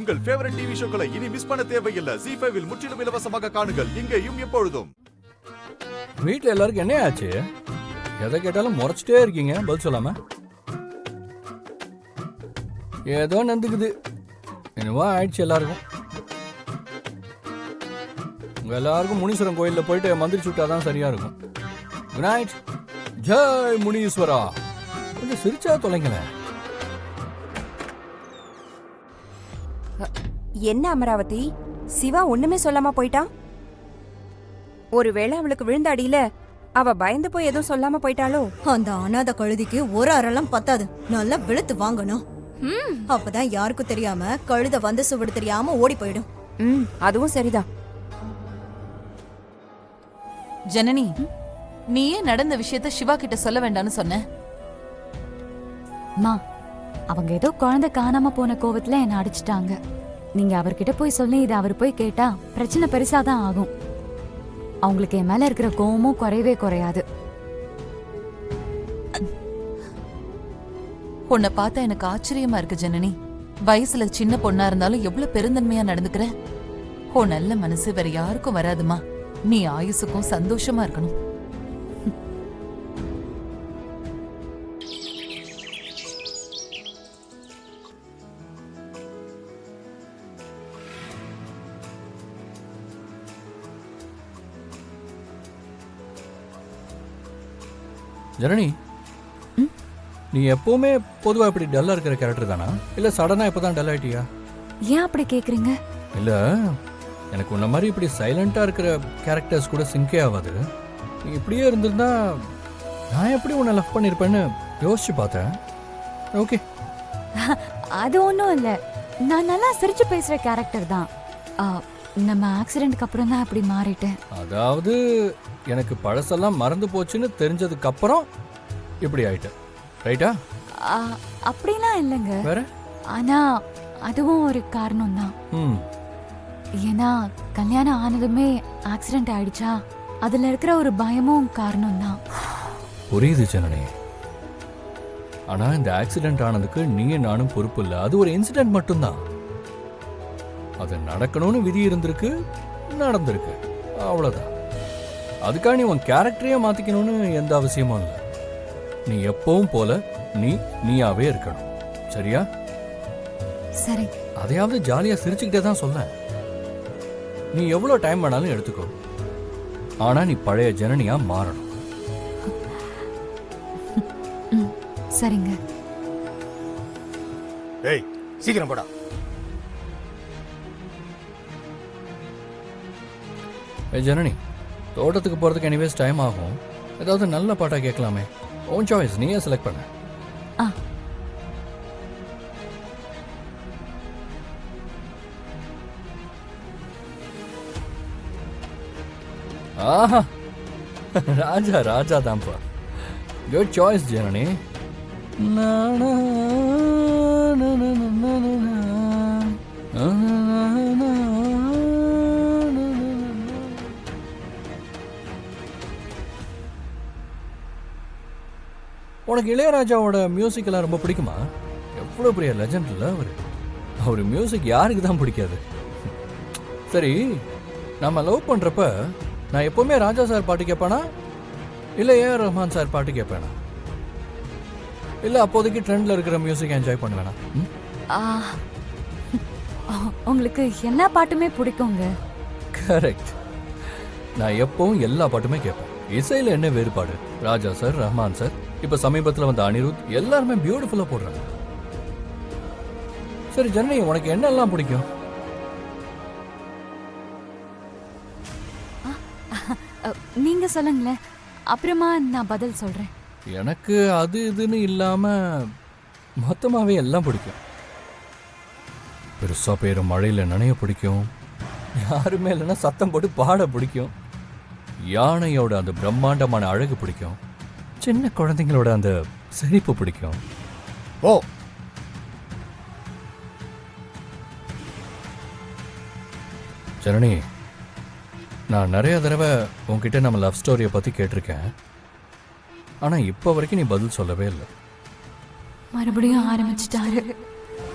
உங்கள் favourite TV ஷோக்களை இனி miss பண்ண தேவையில்லை. ZEE5 இல் முற்றிலும் இலவசமாக காணுங்கள். இங்கேயும் எப்பொழுதும். வீட்டில் எல்லாருக்கும் என்ன ஆச்சு? எதை கேட்டாலும் முறைச்சிட்டே இருக்கீங்க, பதில் சொல்லாம. ஏதோ நந்துக்குது, என்னவோ ஆயிடுச்சு எல்லாருக்கும். உங்க எல்லாருக்கும் முனீஸ்வரன் கோயிலில் போயிட்டு மந்திரிச்சு விட்டாதான் சரியா இருக்கும். Good night. ஜெய் முனீஸ்வரா. கொஞ்சம் சிரிச்சா தொலைங்களேன். என்ன அமராவதி, சிவா ஒண்ணுமே சொல்லாம போயிட்டான்? ஒருவேளை அவளுக்கு விழுந்த அடியில அவ பயந்து போய் எதுவும் சொல்லாம போயிட்டாளோ? அந்த அனாதை கழுதிக்கு ஒரு அறலாம் பத்தாது, நல்லா வெளுத்து வாங்கணும். அப்பதான் யாருக்கும் தெரியாம கழுத வந்து சுவடு தெரியாம ஓடி போயிடும். அதுவும் சரிதான். ஜனனி, நீயே நடந்த விஷயத்த சிவா கிட்ட சொல்ல வேண்டாம்னு சொன்ன. மா, அவங்க ஏதோ குழந்தை காணாம போன கோவத்துல என்ன அடிச்சிட்டாங்க. நீங்க அவர்கிட்ட போய் சொல்லி இதை அவர் போய் கேட்டா பிரச்சனை பெருசாதான் ஆகும். அவங்களுக்கு என் மேல இருக்கிற கோவமும் குறையவே குறையாது. உன்னை பார்த்தா எனக்கு ஆச்சரியமா இருக்கு ஜனனி. வயசுல சின்ன பொண்ணா இருந்தாலும் எவ்வளவு பெருந்தன்மையா நடந்துக்கிற. ஓ நல்ல மனசு வேற யாருக்கும் வராதுமா. நீ ஆயுசுக்கும் சந்தோஷமா இருக்கணும். ஜனனி, நீ எப்பவுமே பொதுவா இப்படி டல்லா இருக்கிற கேரக்டர் தானா, இல்ல சடனா இப்பதான் டல் ஆயிட்டியா? ஏன் அப்படி கேக்குறீங்க? இல்ல, எனக்கு உன்ன மாதிரி இப்படி சைலண்டா இருக்கிற கேரக்டர்ஸ் கூட சிங்கே ஆகாது. நீ இப்படியே இருந்திருந்தா நான் எப்படி உன்னை லவ் பண்ணிருப்பேன்னு யோசிச்சு பார்த்தேன். ஓகே, அது ஒன்றும் இல்லை. நான் நல்லா சிரிச்சு பேசுற கேரக்டர் தான். நம்ம ஆக்சிடென்ட்க்கு அப்புறம் தான் அப்படி மாறிட்டேன். அதாவது எனக்கு பழசெல்லாம் மறந்து போச்சுன்னு தெரிஞ்சதுக்கு அப்புறம் இப்படி ஆயிட்டேன், ரைட்டா? அப்படிலாம் இல்லைங்க. வேற? ஆனா அதுவும் ஒரு காரணம் தான். ஏன்னா கல்யாணம் ஆனதுமே ஆக்சிடென்ட் ஆயிடுச்சா, அதுல இருக்கிற ஒரு பயமும் காரணம் தான். புரியுது ஜனனி. ஆனா இந்த ஆக்சிடென்ட் ஆனதுக்கு நீங்க நானும் பொறுப்பு இல்ல. அது ஒரு இன்சிடென்ட் மட்டும்தான். அது நடக்கணும்னு விதி இருந்திருக்கு, நடந்திருக்கு, அவ்வளவுதான். அதுக்காக நீ உன் கேரக்டரையே மாத்திக்கணும்னு எந்த அவசியமும் இல்லை. நீ எப்பவும் போல நீயாவே இருக்கணும், சரியா? சரி. அதையாவது ஜாலியா சிரிச்சுக்கிட்டே தான் சொல்ல. நீ எவ்வளவு டைம் வேணாலும் எடுத்துக்கோ, ஆனா நீ பழைய ஜனனியா மாறணும். சரிங்க. ஏய், சீக்கிரம் போடா. ஜனனி, தோட்டத்துக்கு போறதுக்கு எனிவேஸ் டைம் ஆகும். ஏதாவது நல்ல பாட்டா கேட்கலாமே. ஓன் சாய்ஸ், நீயே செலக்ட் பண்ண. ஆஹா, ராஜா ராஜா தான்ப்பா. Good choice Janani. உனக்கு இளையராஜாவோட மியூசிக் எல்லாம் ரொம்ப பிடிக்குமா? எவ்வளவு பெரிய லெஜண்ட் இல்ல அவரு. அவரு மியூசிக் யாருக்கு தான் பிடிக்காது? சரி, நம்ம லவ் பண்றப்ப நான் எப்பவுமே ராஜா சார் பாட்டு கேட்பானா, இல்ல ஏஆர் ரஹ்மான் சார் பாட்டு கேட்பேனா, இல்ல அப்போதைக்கு ட்ரெண்ட்ல இருக்கிற மியூசிக் என்ஜாய் பண்ணுவேனா? உங்களுக்கு எல்லா பாட்டுமே பிடிக்குங்க. கரெக்ட். நான் எப்பவும் எல்லா பாட்டுமே கேட்பேன். இசையில என்ன வேறுபாடு? ராஜா சார், ரஹ்மான் சார், இப்ப சமீபத்துல வந்த அனிருத், எல்லாருமே பியூட்டிஃபுல்லா போடுறாங்க. சரி ஜனனி, உனக்கு என்னெல்லாம் பிடிக்கும்? நீங்க சொல்லுங்களேன், அப்புறமா நான் பதில் சொல்றேன். எனக்கு அது இதுன்னு இல்லாம மொத்தமாவே எல்லாம் பிடிக்கும். பெருசா பெய்யுற மழையில நனைய பிடிக்கும். யாருமே இல்லைன்னா சத்தம் போட்டு பாட பிடிக்கும். யானையோட அந்த பிரம்மாண்டமான அழகு பிடிக்கும். சின்ன குழந்தைங்களோட அந்த சிரிப்பு பிடிக்கும். ஓ, ஜனனி, நான் நிறைய தடவை உன்கிட்ட நம்ம லவ் ஸ்டோரியை பத்தி கேட்டிருக்கேன். ஆனா இப்ப வரைக்கும் நீ பதில் சொல்லவே இல்லை. மறுபடியும் ஆரம்பிச்சிட்டாரு.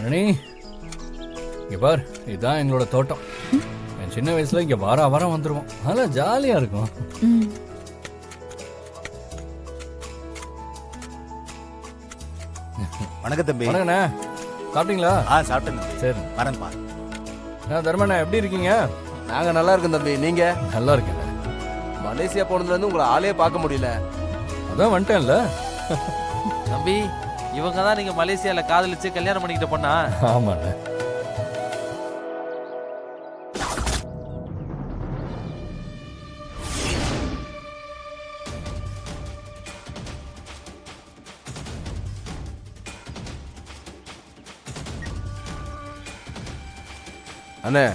ஜனனி, இங்க பார், இதுதான் எங்களோட தோட்டம். என் சின்ன வயசுல இங்க வாரம் வந்துருவோம். அதெல்லாம் ஜாலியா இருக்கும். வணக்கம் தம்பி. வணக்கண்ணே, சாப்பிட்டீங்களா? சாப்பிட்டேன் தம்பி. சரி. வரேன்ப்பா. தர்மண்ணா, எப்படி இருக்கீங்க? நாங்க நல்லா இருக்கோம் தம்பி. நீங்க? நல்லா இருக்கேன். மலேசியா போனதுல இருந்து உங்களை ஆளே பார்க்க முடியல. அதான் வந்துட்டேன்ல. தம்பி, இவங்க தான் நீங்க மலேசியால காதலிச்சு கல்யாணம் பண்ணிக்கிட்ட பொண்ணா? ஆமாண்ணே. அண்ணே,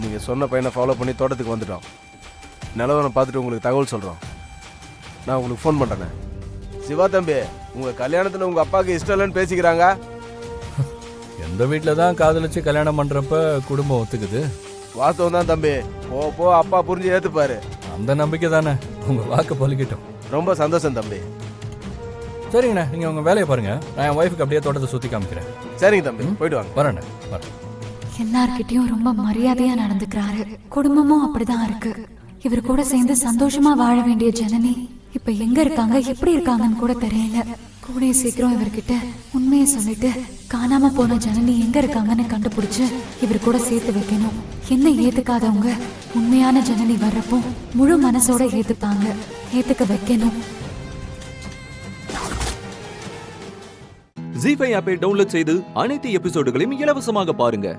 நீங்க சொன்ன பையனை ஃபாலோ பண்ணி தோட்டத்துக்கு வந்துட்டோம். நிலவரம் பார்த்துட்டு உங்களுக்கு தகவல் சொல்றோம். நான் உங்களுக்கு ஃபோன் பண்றேண்ணே. சிவா தம்பி, உங்க கல்யாணத்துல உங்க அப்பாவுக்கு இஷ்டம் இல்லைன்னு பேசிக்கிறாங்க. எந்த வீட்டில் தான் காதலிச்சு கல்யாணம் பண்றப்ப குடும்பம் ஒத்துக்குது. வாஸ்தவம் தான் தம்பி. போ அப்பா புரிஞ்சு ஏத்துப்பாரு. அந்த நம்பிக்கை தானே. உங்க வாக்கு பலிக்கட்டும். ரொம்ப சந்தோஷம் தம்பி. சரிங்கண்ணா, நீங்க உங்க வேலையை பாருங்க. நான் என் ஒய்ஃபுக்கு அப்படியே தோட்டத்தை சுத்தி காமிக்கிறேன். சரிங்க தம்பி, போயிட்டு வாங்க. வரேண்ணே, வரேன். எல்லார்கிட்டயும் ரொம்ப மரியாதையா நடந்துக்கிறாரு. குடும்பமும் அப்படிதான் இருக்கு. இவர் கூட சேர்ந்து சந்தோஷமா வாழ வேண்டிய ஜனனி இப்ப எங்க இருக்காங்க, எப்படி இருக்காங்கன்னு கூட தெரியல. கூடிய சீக்கிரம் இவர்கிட்ட உண்மையை சொல்லிட்டு காணாம போன ஜனனி எங்க இருக்காங்கன்னு கண்டுபிடிச்சு இவர் கூட சேர்த்து வைக்கணும். என்ன ஏத்துக்காதவங்க உண்மையான ஜனனி வர்றப்போ முழு மனசோட ஏத்துப்பாங்க. ஏத்துக்க வைக்கணும். ஜீ5 ஆப்பை டவுன்லோட் செய்து அனைத்து எபிசோடுகளையும் இலவசமாக பாருங்க.